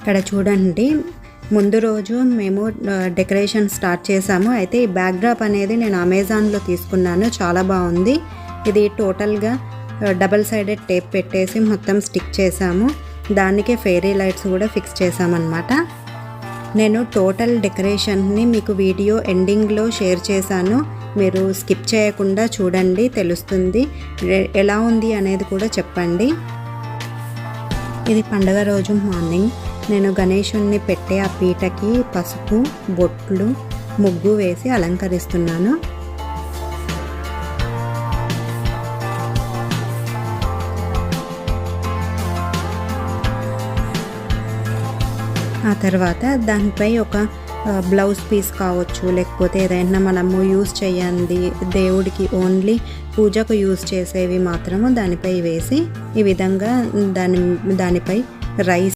ఇక్కడ చూడండి, ముందు రోజు మేము డెకరేషన్ స్టార్ట్ చేసాము. అయితే ఈ బ్యాక్డ్రాప్ అనేది నేను అమెజాన్లో తీసుకున్నాను. చాలా బాగుంది. ఇది టోటల్గా డబల్ సైడెడ్ టేప్ పెట్టేసి మొత్తం స్టిక్ చేసాము. దానికే ఫెయిరీ లైట్స్ కూడా ఫిక్స్ చేసామన్నమాట. నేను టోటల్ డెకరేషన్ని మీకు వీడియో ఎండింగ్లో షేర్ చేశాను. మీరు స్కిప్ చేయకుండా చూడండి, తెలుస్తుంది. ఎలా ఉంది అనేది కూడా చెప్పండి. ఇది పండగ రోజు మార్నింగ్ నేను గణేశుణ్ణి పెట్టే ఆ పీటకి పసుపు, బొట్లు, ముగ్గు వేసి అలంకరిస్తున్నాను. ఆ తర్వాత దానిపై ఒక బ్లౌజ్ పీస్ కావచ్చు, లేకపోతే ఏదైనా మనము యూజ్ చేయండి దేవుడికి ఓన్లీ పూజకు యూజ్ చేసేవి మాత్రము దానిపై వేసి ఈ విధంగా దానిపై రైస్